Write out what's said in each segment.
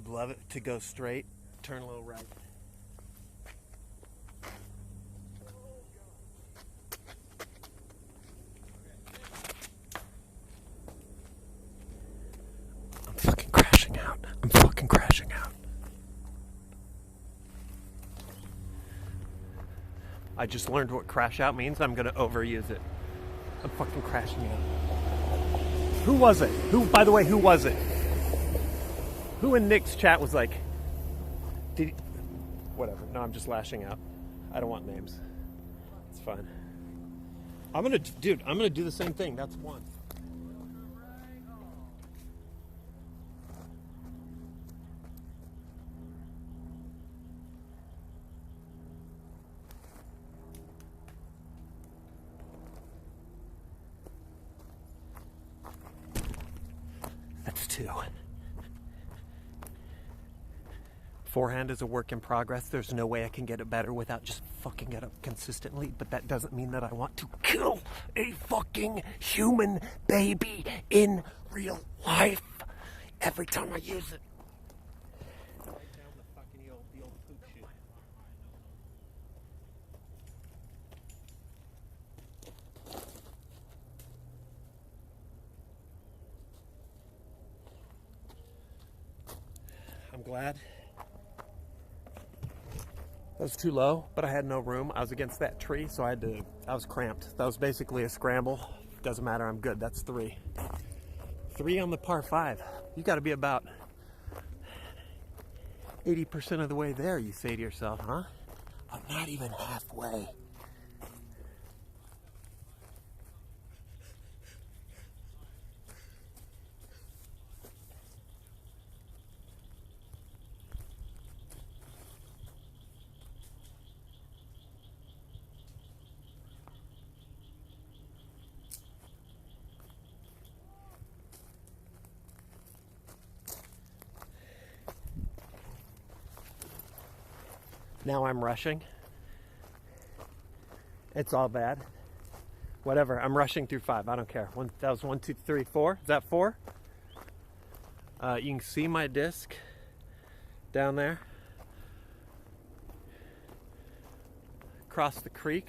would love it to go straight, turn a little right. I'm fucking crashing out. I'm fucking crashing out. I just learned what crash out means. I'm gonna overuse it. I'm fucking crashing out. Who was it? Who, by the way, who was it? Who in Nick's chat was like, did he, whatever. No, I'm just lashing out. I don't want names. It's fine. I'm gonna do the same thing. That's one. That's two. Forehand is a work in progress. There's no way I can get it better without just fucking it up consistently, but that doesn't mean that I want to kill a fucking human baby in real life every time I use it. Right down the fucking the old poop chute. I'm glad. That was too low, but I had no room. I was against that tree, so I was cramped. That was basically a scramble. Doesn't matter, I'm good. That's three. Three on the par five. You gotta be about 80% of the way there, you say to yourself, huh? I'm not even halfway. Now I'm rushing. It's all bad. Whatever, I'm rushing through five. I don't care. That was 1, 2, 3, 4. Is that 4? You can see my disc down there. Across the creek.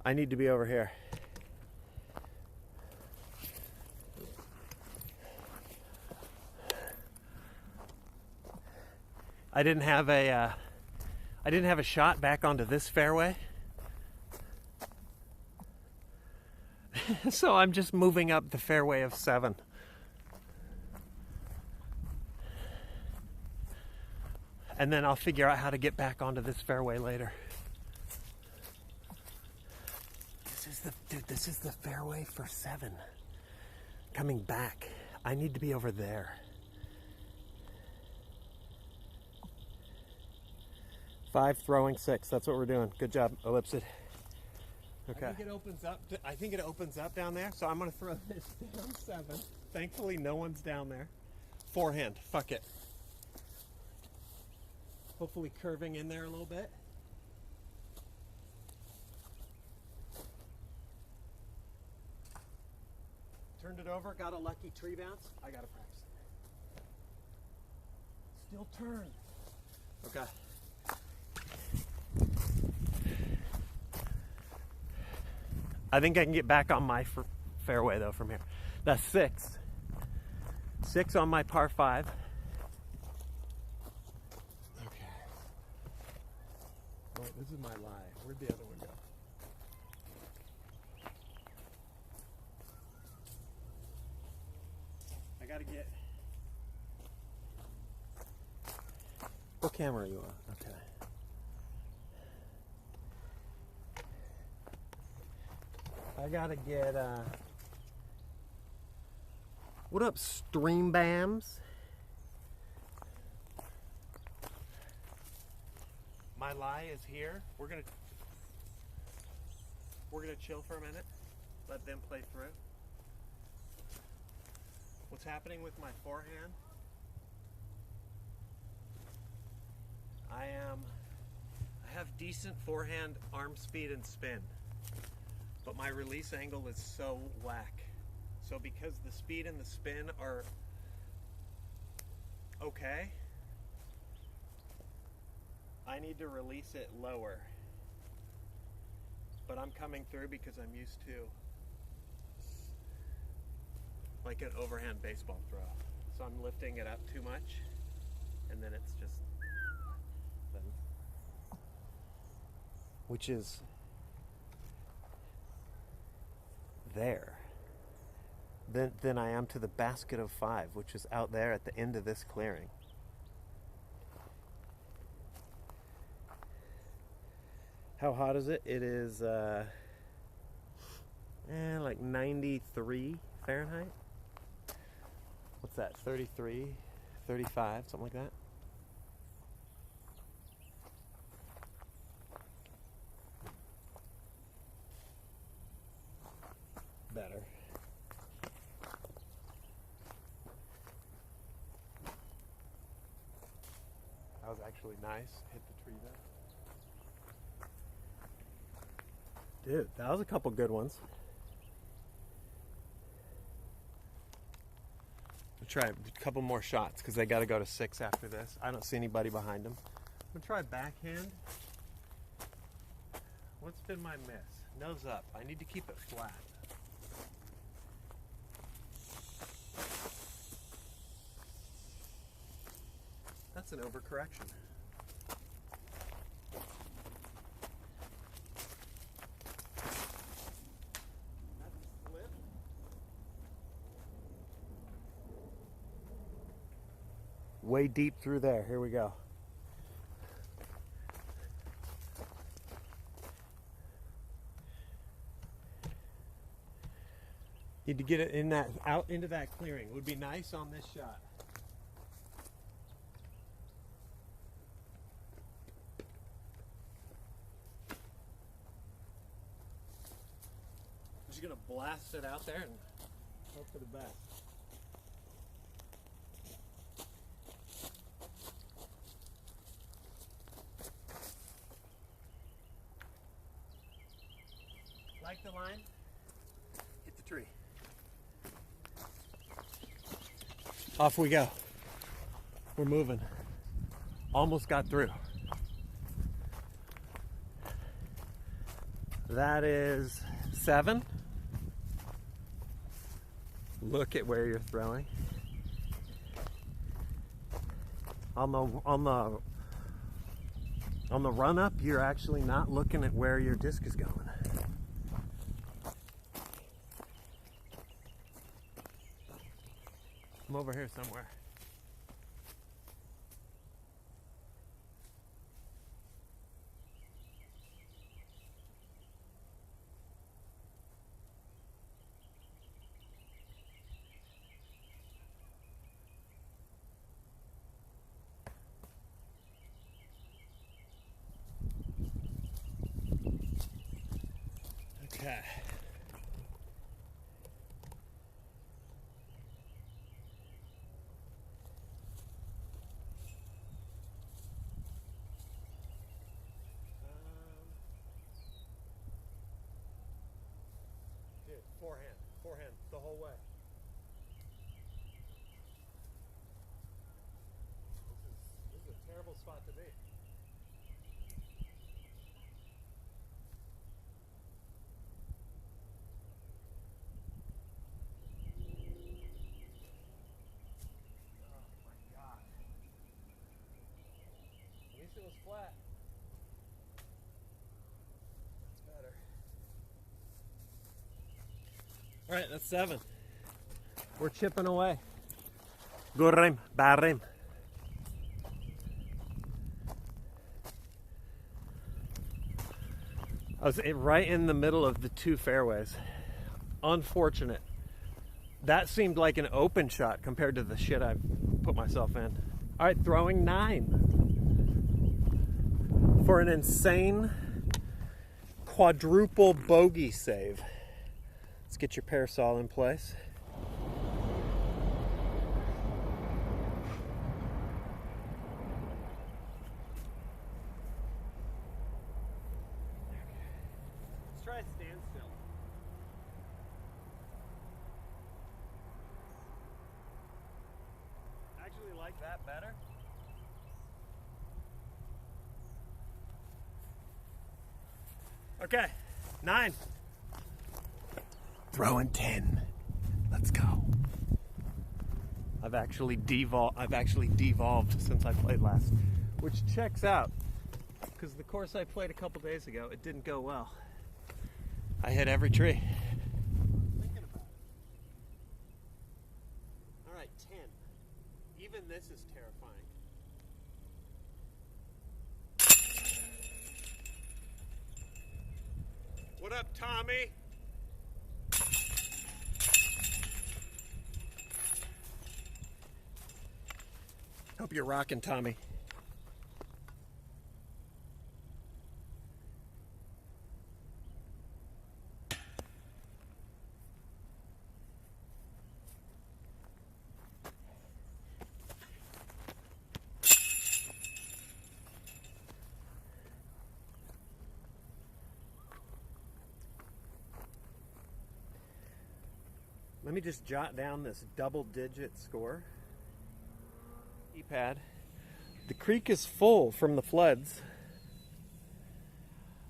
I need to be over here. I didn't have a shot back onto this fairway. So I'm just moving up the fairway of 7. And then I'll figure out how to get back onto this fairway later. This is the fairway for 7. Coming back. I need to be over there. 5 throwing 6. That's what we're doing. Good job, Ellipsid. Okay. I think it opens up down there, so I'm gonna throw this down 7. Thankfully, no one's down there. Forehand. Fuck it. Hopefully, curving in there a little bit. Turned it over. Got a lucky tree bounce. I gotta practice it. Still turn. Okay. I think I can get back on my fairway though from here. That's 6. 6 on my par 5. Okay. Oh, this is my lie. Where'd the other one go? I gotta get... What camera are you on? Okay. I gotta get, what up, Stream Bams? My lie is here. We're gonna chill for a minute. Let them play through. What's happening with my forehand? I have decent forehand arm speed and spin. But my release angle is so whack. So because the speed and the spin are okay, I need to release it lower. But I'm coming through because I'm used to like an overhand baseball throw. So I'm lifting it up too much, and then it's just, which is there. Then I am to the basket of 5, which is out there at the end of this clearing. How hot is it? It is like 93 Fahrenheit. What's that? 33, 35, something like that. Better. That was actually nice. Hit the tree there. Dude, that was a couple good ones. I'll try a couple more shots because I got to go to 6 after this. I don't see anybody behind them. I'm going to try backhand. What's been my miss? Nose up. I need to keep it flat. That's an overcorrection. That's a slip. Way deep through there. Here we go. Need to get it in that out into that clearing. It would be nice on this shot. I'm just gonna blast it out there and hope for the best. Like the line? Hit the tree. Off we go. We're moving. Almost got through. That is 7. Look at where you're throwing. On the run up, you're actually not looking at where your disc is going. I'm over here somewhere. Okay. Dude, forehand the whole way. This is a terrible spot to be. It was flat. That's better. All right, that's 7. We're chipping away. Good rim, bad rim. I was right in the middle of the 2 fairways. Unfortunate. That seemed like an open shot compared to the shit I put myself in. All right, throwing 9. For an insane quadruple bogey save. Let's get your parasol in place. Let's try a standstill. like that better? Okay, 9. Throwing 10. Let's go. I've actually devolved since I played last, which checks out because the course I played a couple days ago, it didn't go well. I hit every tree. I'm thinking about it. All right, 10. Even this is terrifying. What up, Tommy? Hope you're rocking, Tommy. Let me just jot down this double-digit score. E-pad. The creek is full from the floods.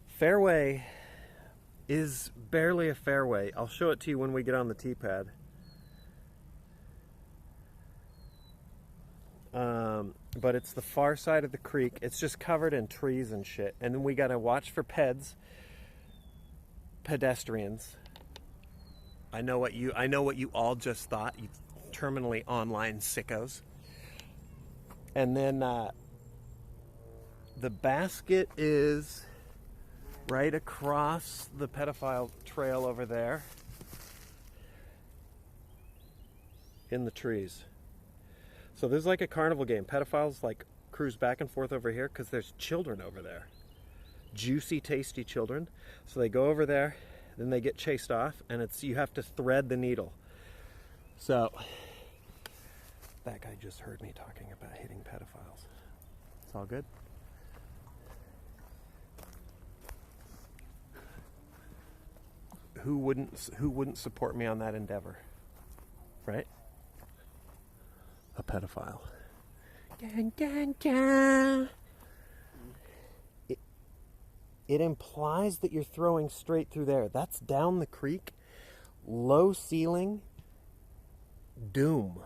Fairway is barely a fairway. I'll show it to you when we get on the tee pad. But it's the far side of the creek. It's just covered in trees and shit. And then we gotta watch for pedestrians. I know what you all just thought, you terminally online sickos. And then the basket is right across the pedophile trail over there in the trees. So there's like a carnival game. Pedophiles like cruise back and forth over here because there's children over there. Juicy, tasty children. So they go over there. Then they get chased off, and you have to thread the needle. So that guy just heard me talking about hitting pedophiles. It's all good. Who wouldn't support me on that endeavor, right? A pedophile. Dun, dun, dun. It implies that you're throwing straight through there. That's down the creek, low ceiling, doom.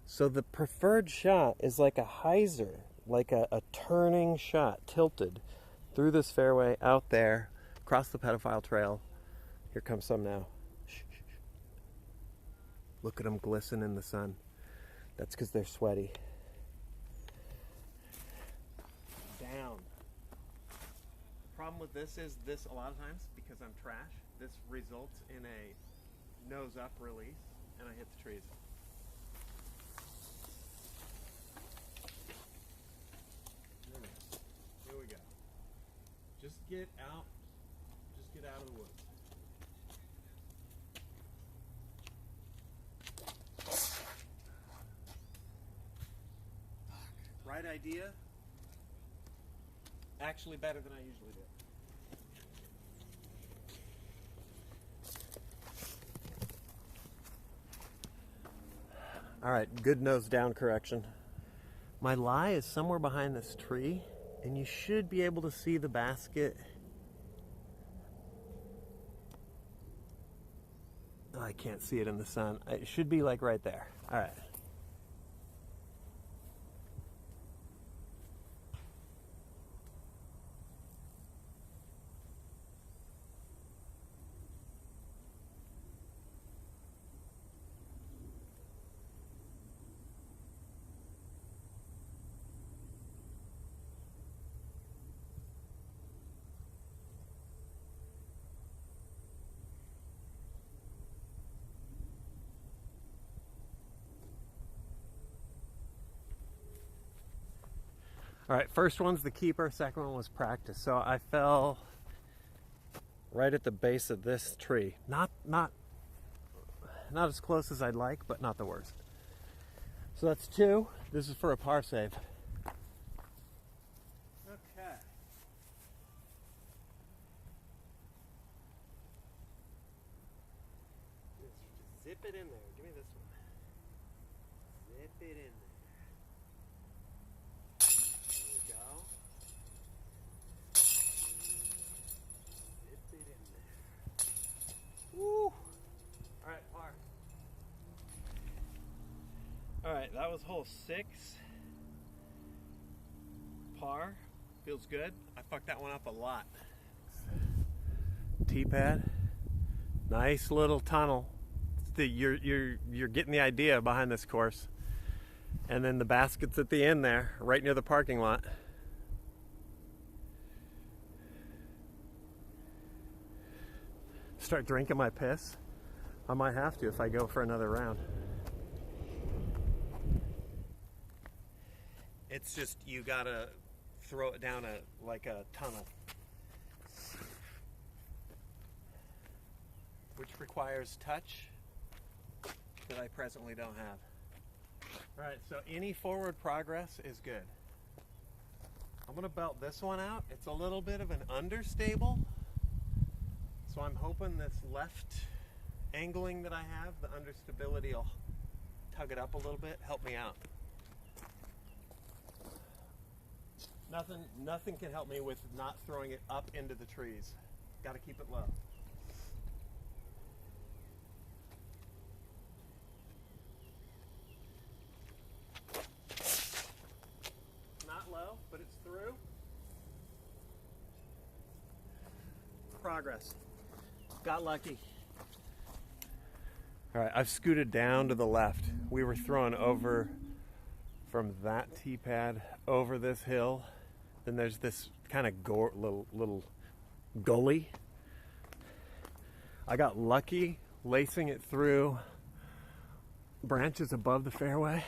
So the preferred shot is like a hyzer, like a turning shot, tilted through this fairway, out there, across the pedophile trail. Here comes some now. Shh, shh, shh. Look at them glisten in the sun. That's because they're sweaty. Down. Problem with this is a lot of times, because I'm trash, this results in a nose up release and I hit the trees. Here we go. Just get out of the woods. Right idea. Actually better than I usually do. All right, good nose down correction. My lie is somewhere behind this tree, and you should be able to see the basket. Oh, I can't see it in the sun. It should be like right there. All right. All right, first one's the keeper, second one was practice. So I fell right at the base of this tree. Not as close as I'd like, but not the worst. So that's 2. This is for a par save. Okay. Zip it in there. Give me this one. Zip it in there. that was hole 6. Par. Feels good. I fucked that one up a lot. T-pad. Nice little tunnel. You're getting the idea behind this course. And then the basket's at the end there, right near the parking lot. Start drinking my piss. I might have to if I go for another round. It's just, you gotta throw it down like a tunnel, which requires touch that I presently don't have. All right, so any forward progress is good. I'm gonna belt this one out. It's a little bit of an understable, so I'm hoping this left angling that I have, the understability will tug it up a little bit, help me out. Nothing can help me with not throwing it up into the trees. Got to keep it low. Not low, but it's through. Progress. Got lucky. All right, I've scooted down to the left. We were throwing over from that tee pad over this hill. Then there's this kind of little gully. I got lucky lacing it through branches above the fairway.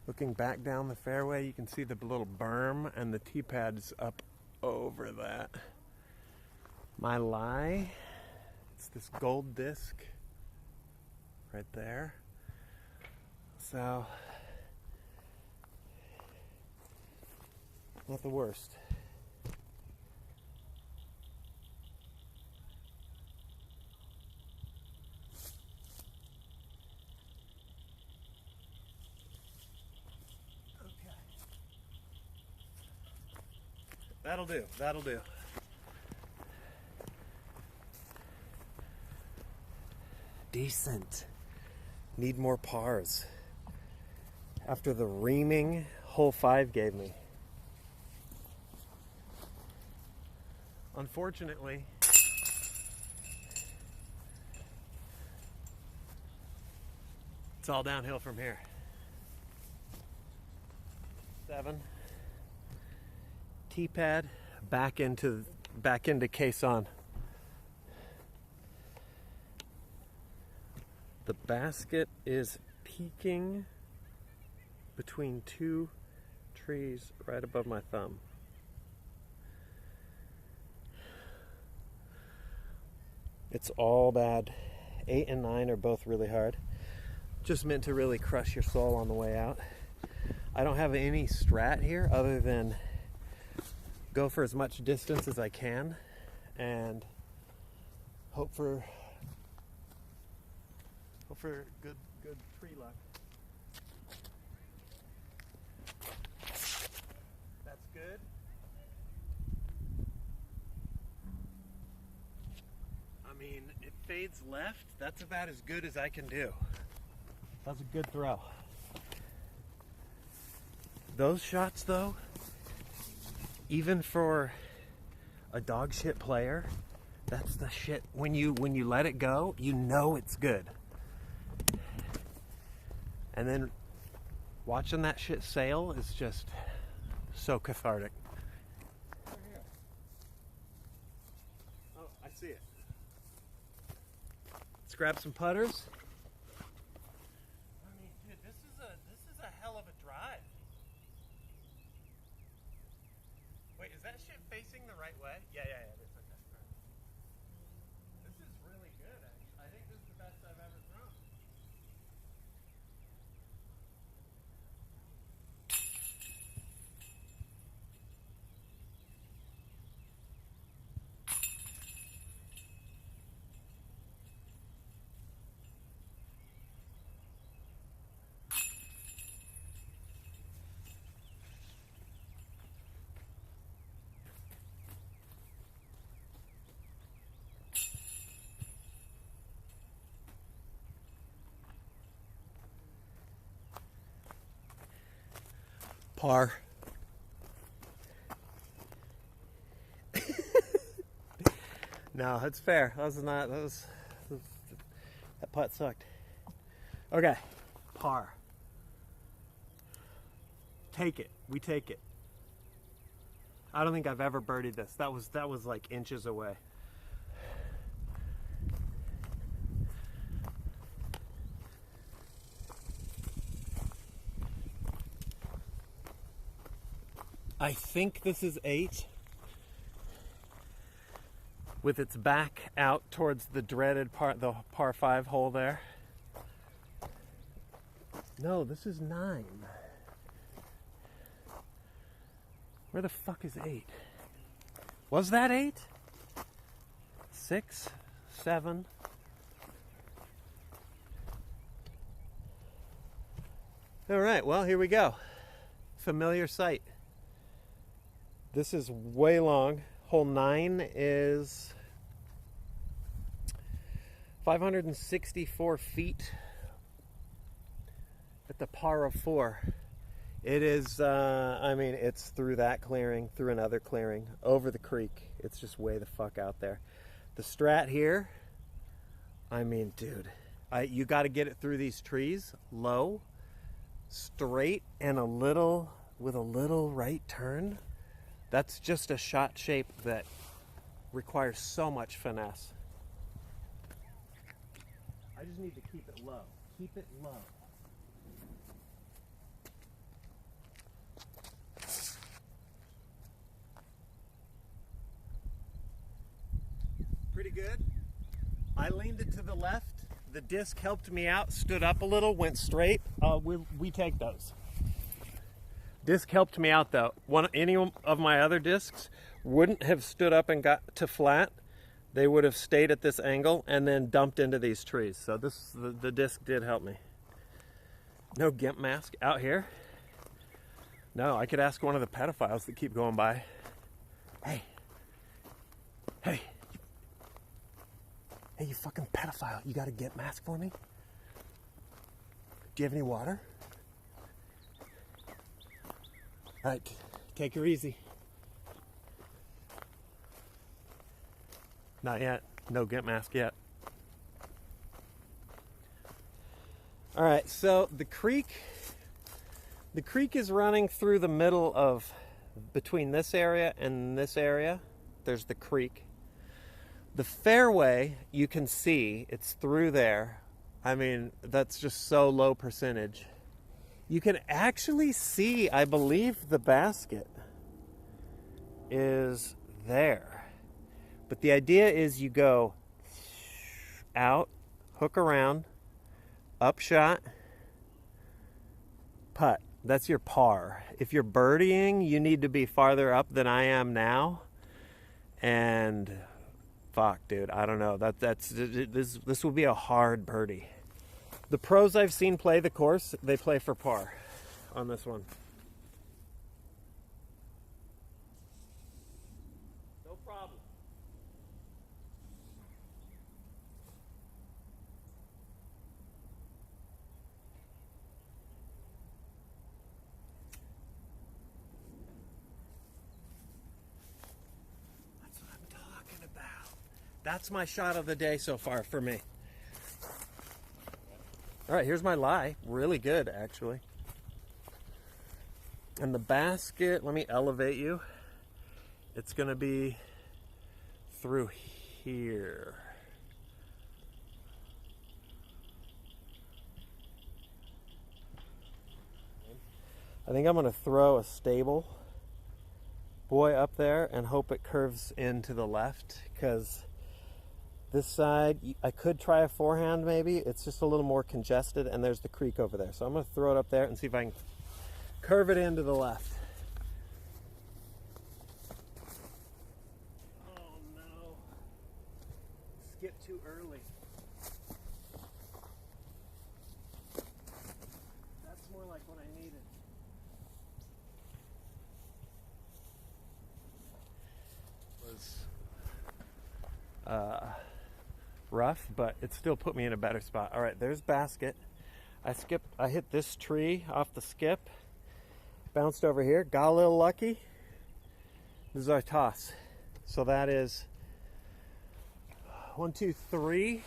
Looking back down the fairway, you can see the little berm and the tee pads up over that. My lie, it's this gold disc right there. So, not the worst. Okay. That'll do, that'll do. Decent. Need more pars. After the reaming hole 5 gave me. Unfortunately, it's all downhill from here. 7. T-pad back into caisson. The basket is peeking between 2 trees right above my thumb. It's all bad. 8 and 9 are both really hard. Just meant to really crush your soul on the way out. I don't have any strat here other than go for as much distance as I can and hope for good tree luck. That's good. I mean, it fades left. That's about as good as I can do. That's a good throw. Those shots, though, even for a dog shit player, that's the shit. When you let it go, you know it's good. And then watching that shit sail is just so cathartic. Over here. Oh, I see it. Let's grab some putters. I mean, dude, this is a hell of a drive. Wait, is that shit facing the right way? Yeah, it is. Okay. Right. This is really good. I think this is the best I've ever thrown. Par. No, it's fair. That putt sucked. Okay, par. Take it. We take it. I don't think I've ever birdied this. That was like inches away. I think this is 8. With its back out towards the dreaded the par 5 hole there. No, this is 9. Where the fuck is 8? Was that 8? 6, 7. All right, well, here we go. Familiar sight. This is way long. Hole 9 is 564 feet at the par of 4. It is, I mean, it's through that clearing, through another clearing, over the creek. It's just way the fuck out there. The strat here, I mean, dude, you got to get it through these trees, low, straight, and with a little right turn. That's just a shot shape that requires so much finesse. I just need to keep it low. Keep it low. Pretty good. I leaned it to the left. The disc helped me out, stood up a little, went straight. We take those. Disc helped me out though. Any of my other discs wouldn't have stood up and got to flat. They would have stayed at this angle and then dumped into these trees. So the disc did help me. No gimp mask out here. No, I could ask one of the pedophiles that keep going by. Hey, you fucking pedophile! You got a gimp mask for me? Do you have any water? All right, take her easy. Not yet. No gimp mask yet. All right, so the creek is running through the middle of, between this area and this area, there's the creek. The fairway, you can see, it's through there. I mean, that's just so low percentage. You can actually see, I believe the basket is there. But the idea is you go out, hook around, upshot, putt. That's your par. If you're birdieing, you need to be farther up than I am now. And fuck, dude, I don't know. This will be a hard birdie. The pros I've seen play the course, they play for par on this one. No problem. That's what I'm talking about. That's my shot of the day so far for me. All right, here's my lie. Really good, actually. And the basket, let me elevate you. It's going to be through here. I think I'm going to throw a stable boy up there and hope it curves in to the left, because this side, I could try a forehand maybe. It's just a little more congested, and there's the creek over there. So I'm going to throw it up there and see if I can curve it into the left. Oh no. Skip too early. That's more like what I needed. Was rough, but it still put me in a better spot. All right, there's basket. I hit this tree off the skip, Bounced over here, got a little lucky. This is our toss. So that is 1, 2, 3.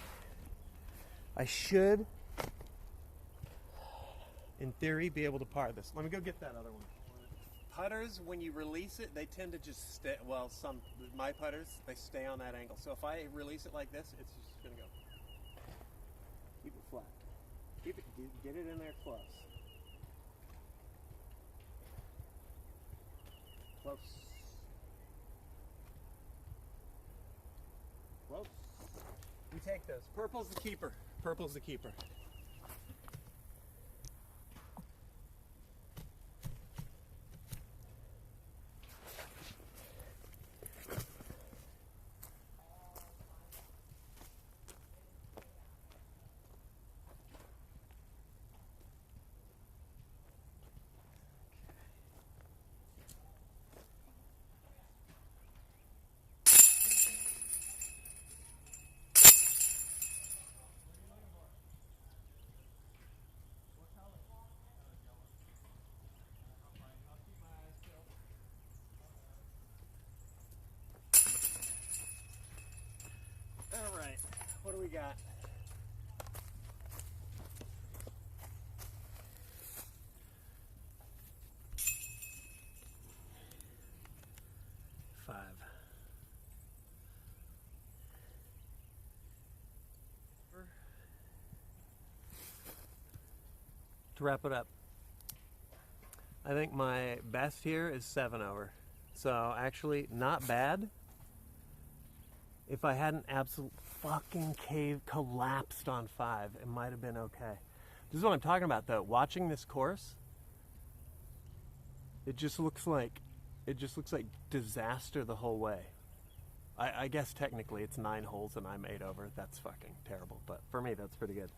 I should, in theory, be able to par this. Let me go get that other one. Putters, when you release it, they tend to just stay. Well, my putters, they stay on that angle. So if I release it like this, it's just gonna go. Keep it flat. Keep it. Get it in there close. Close. Close. We take those. Purple's the keeper. Purple's the keeper. All right, what do we got? Five. To wrap it up, I think my best here is 7 over. So actually, not bad. If I hadn't absolutely fucking collapsed on 5, it might have been okay. This is what I'm talking about, though. Watching this course, it just looks like disaster the whole way. I guess technically it's 9 holes and I'm 8 over. That's fucking terrible, but for me, that's pretty good.